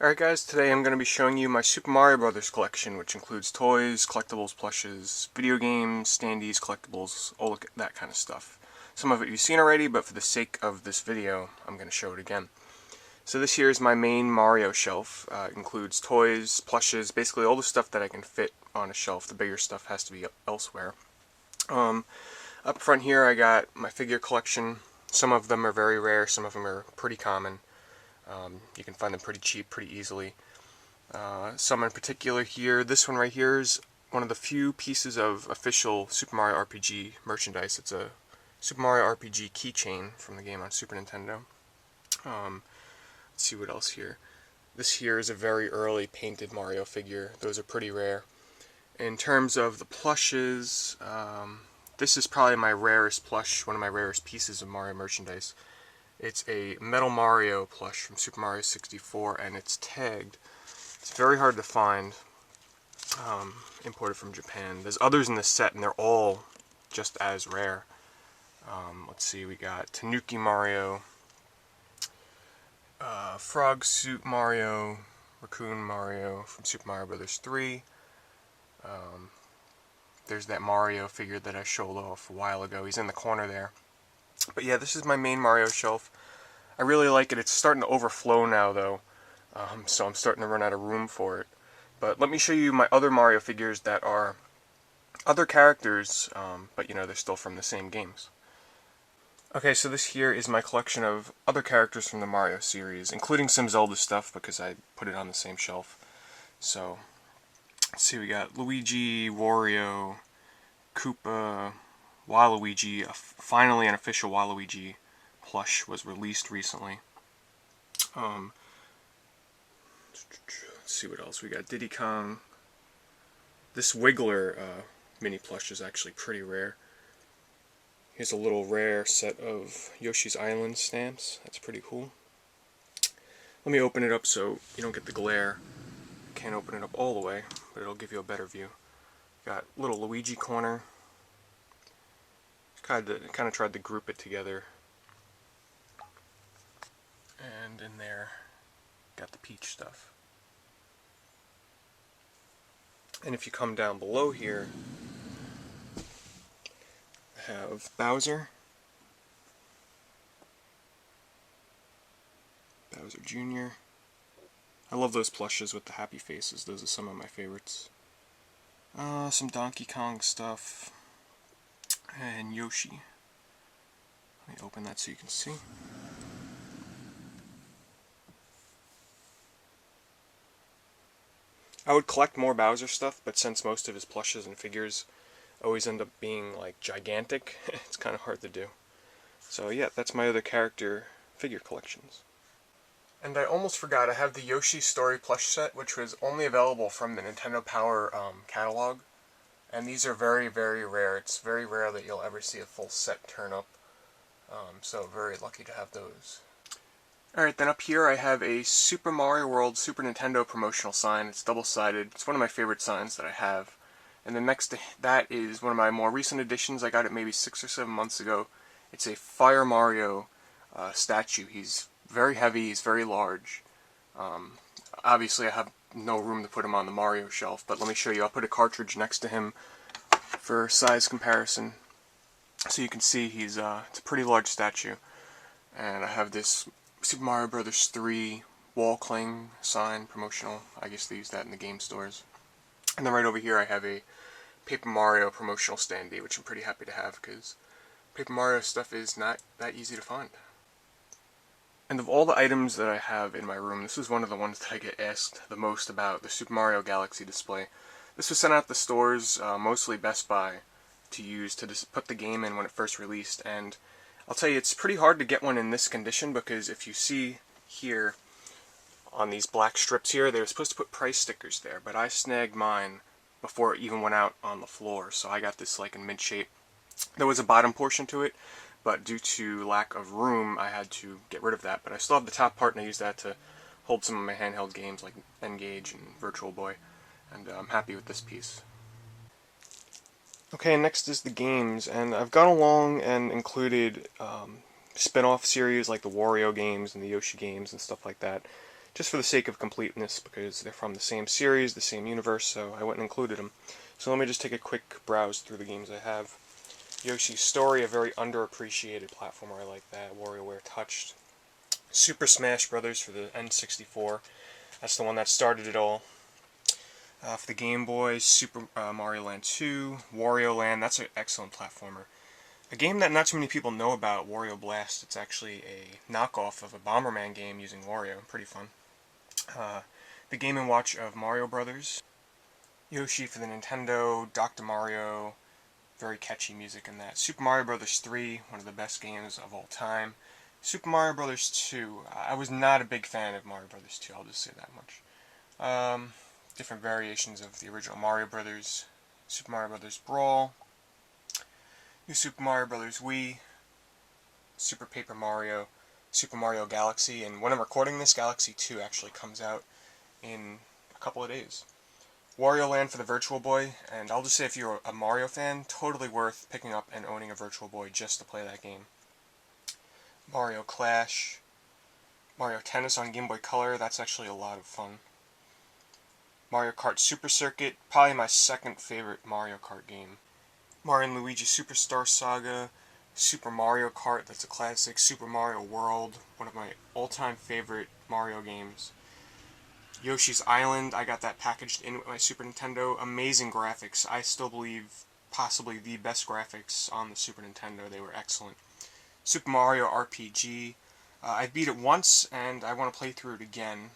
Alright guys, today I'm going to be showing you my Super Mario Bros. Collection, which includes toys, collectibles, plushes, video games, standees, collectibles, all that kind of stuff. Some of it you've seen already, but for the sake of this video, I'm going to show it again. So this here is my main Mario shelf. It includes toys, plushes, basically all the stuff that I can fit on a shelf. The bigger stuff has to be elsewhere. Up front here I got my figure collection. Some of them are very rare, some of them are pretty common. You can find them pretty cheap, pretty easily. Some in particular here. This one right here is one of the few pieces of official Super Mario RPG merchandise. It's a Super Mario RPG keychain from the game on Super Nintendo. Let's see what else here. This here is a very early painted Mario figure. Those are pretty rare. In terms of the plushes, this is probably my rarest plush, one of my rarest pieces of Mario merchandise. It's a Metal Mario plush from Super Mario 64, and it's tagged. It's very hard to find, imported from Japan. There's others in this set, and they're all just as rare. Let's see, we got Tanuki Mario, Frog Suit Mario, Raccoon Mario from Super Mario Bros. 3. There's that Mario figure that I showed off a while ago. He's in the corner there. But yeah, this is my main Mario shelf. I really like it. It's starting to overflow now, though, so I'm starting to run out of room for it. But let me show you my other Mario figures that are other characters, but you know, they're still from the same games. Okay, so this here is my collection of other characters from the Mario series, including some Zelda stuff, because I put it on the same shelf. So, let's see, we got Luigi, Wario, Koopa, Waluigi. Finally an official Waluigi plush was released recently. Let's see what else we got. Diddy Kong. This Wiggler mini plush is actually pretty rare. Here's a little rare set of Yoshi's Island stamps. That's pretty cool. Let me open it up so you don't get the glare. Can't open it up all the way, but it'll give you a better view. Got little Luigi corner. Kind of tried to group it together. And in there, got the Peach stuff. And if you come down below here, I have Bowser, Bowser Jr. I love those plushes with the happy faces. Those are some of my favorites. Some Donkey Kong stuff. And Yoshi. Let me open that so you can see. I would collect more Bowser stuff, but since most of his plushes and figures always end up being like gigantic, it's kind of hard to do. So yeah, that's my other character figure collections. And I almost forgot, I have the Yoshi Story plush set, which was only available from the Nintendo Power catalog. And these are very, very rare. It's very rare that you'll ever see a full set turn up. So very lucky to have those. Alright, then up here I have a Super Mario World Super Nintendo promotional sign. It's double-sided. It's one of my favorite signs that I have. And then next to that is one of my more recent additions. I got it maybe 6 or 7 months ago. It's a Fire Mario statue. He's very heavy, he's very large. Obviously I have no room to put him on the Mario shelf, but let me show you. I'll put a cartridge next to him for size comparison. So you can see it's a pretty large statue. And I have this Super Mario Bros. 3 wall cling sign, promotional. I guess they use that in the game stores. And then right over here I have a Paper Mario promotional standee, which I'm pretty happy to have because Paper Mario stuff is not that easy to find. And of all the items that I have in my room, this is one of the ones that I get asked the most about, the Super Mario Galaxy display. This was sent out to stores, mostly Best Buy, to use to just put the game in when it first released, and I'll tell you, it's pretty hard to get one in this condition because if you see here on these black strips here, they were supposed to put price stickers there, but I snagged mine before it even went out on the floor, so I got this like in mid shape. There was a bottom portion to it, but due to lack of room I had to get rid of that, but I still have the top part and I use that to hold some of my handheld games like N-Gage and Virtual Boy, and I'm happy with this piece. Okay, next is the games, and I've gone along and included spin-off series like the Wario games and the Yoshi games and stuff like that. just for the sake of completeness, because they're from the same series, the same universe, so I went and included them. So let me just take a quick browse through the games I have. Yoshi's Story, a very underappreciated platformer, I like that. WarioWare Touched. Super Smash Brothers for the N64. That's the one that started it all. For the Game Boy, Super Mario Land 2, Wario Land, that's an excellent platformer. A game that not too many people know about, Wario Blast, it's actually a knockoff of a Bomberman game using Wario, pretty fun. The Game & Watch of Mario Brothers, Yoshi for the Nintendo, Dr. Mario, very catchy music in that. Super Mario Brothers 3, one of the best games of all time. Super Mario Brothers 2, I was not a big fan of Mario Brothers 2, I'll just say that much. Different variations of the original Mario Brothers. Super Mario Brothers Brawl, New Super Mario Brothers Wii, Super Paper Mario, Super Mario Galaxy, and when I'm recording this, Galaxy 2 actually comes out in a couple of days. Wario Land for the Virtual Boy, and I'll just say if you're a Mario fan, totally worth picking up and owning a Virtual Boy just to play that game. Mario Clash, Mario Tennis on Game Boy Color, that's actually a lot of fun. Mario Kart Super Circuit, probably my second favorite Mario Kart game. Mario and Luigi Superstar Saga, Super Mario Kart, that's a classic, Super Mario World, one of my all-time favorite Mario games. Yoshi's Island, I got that packaged in with my Super Nintendo, amazing graphics, I still believe possibly the best graphics on the Super Nintendo, they were excellent. Super Mario RPG, I beat it once and I want to play through it again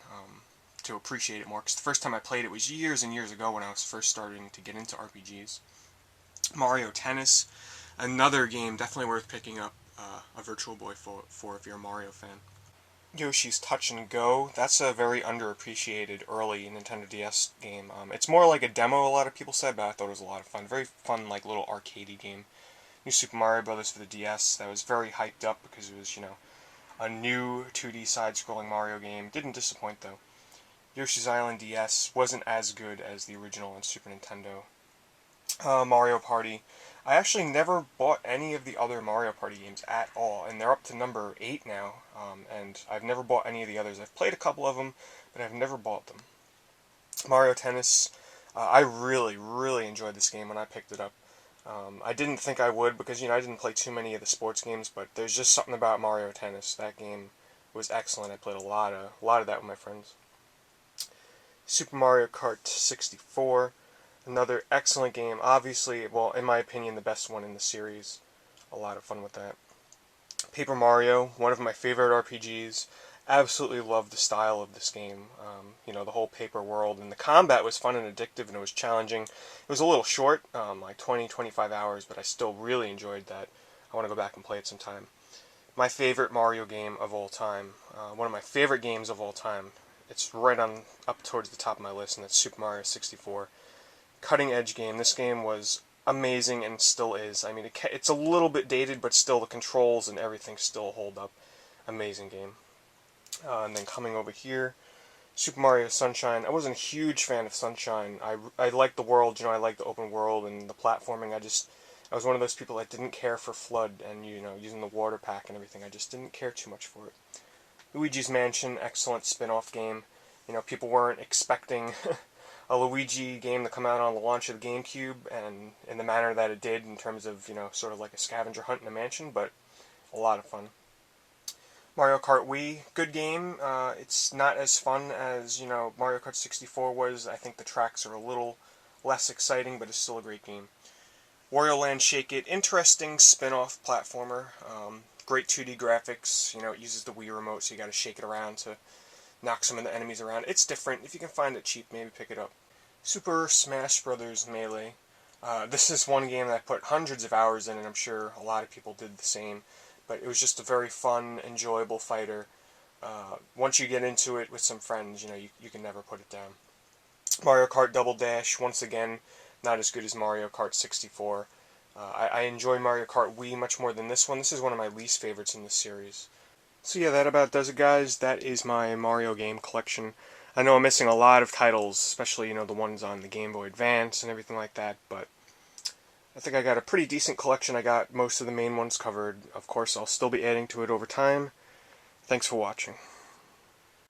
to appreciate it more, because the first time I played it was years and years ago when I was first starting to get into RPGs. Mario Tennis, another game definitely worth picking up a Virtual Boy for if you're a Mario fan. Yoshi's Touch and Go, that's a very underappreciated early Nintendo DS game. It's more like a demo, a lot of people said, but I thought it was a lot of fun. Very fun, like, little arcadey game. New Super Mario Brothers for the DS, that was very hyped up because it was, a new 2D side-scrolling Mario game. Didn't disappoint, though. Yoshi's Island DS wasn't as good as the original on Super Nintendo. Mario Party. I actually never bought any of the other Mario Party games at all, and they're up to number 8 now, and I've never bought any of the others. I've played a couple of them, but I've never bought them. Mario Tennis. I really, really enjoyed this game when I picked it up. I didn't think I would because, I didn't play too many of the sports games, but there's just something about Mario Tennis. That game was excellent. I played a lot of that with my friends. Super Mario Kart 64, another excellent game. Obviously, well, in my opinion, the best one in the series. A lot of fun with that. Paper Mario, one of my favorite RPGs. Absolutely loved the style of this game. The whole paper world, and the combat was fun and addictive, and it was challenging. It was a little short, like 20-25 hours, but I still really enjoyed that. I want to go back and play it sometime. My favorite Mario game of all time, one of my favorite games of all time. It's right on up towards the top of my list, and that's Super Mario 64. Cutting edge game. This game was amazing and still is. I mean, it's a little bit dated, but still the controls and everything still hold up. Amazing game. And then coming over here, Super Mario Sunshine. I wasn't a huge fan of Sunshine. I liked the world, I liked the open world and the platforming. I was one of those people that didn't care for FLUDD and, using the water pack and everything. I just didn't care too much for it. Luigi's Mansion, excellent spin-off game. People weren't expecting a Luigi game to come out on the launch of the GameCube, and in the manner that it did in terms of, sort of like a scavenger hunt in a mansion, but a lot of fun. Mario Kart Wii, good game. It's not as fun as, Mario Kart 64 was. I think the tracks are a little less exciting, but it's still a great game. Wario Land Shake It, interesting spin-off platformer. Great 2D graphics. It uses the Wii remote, so you gotta shake it around to knock some of the enemies around. It's different. If you can find it cheap, maybe pick it up. Super Smash Bros. Melee. This is one game that I put hundreds of hours in, and I'm sure a lot of people did the same. But it was just a very fun, enjoyable fighter. Once you get into it with some friends, you can never put it down. Mario Kart Double Dash, once again, not as good as Mario Kart 64. I enjoy Mario Kart Wii much more than this one. This is one of my least favorites in this series. So yeah, that about does it, guys. That is my Mario game collection. I know I'm missing a lot of titles, especially, the ones on the Game Boy Advance and everything like that, but I think I got a pretty decent collection. I got most of the main ones covered. Of course, I'll still be adding to it over time. Thanks for watching.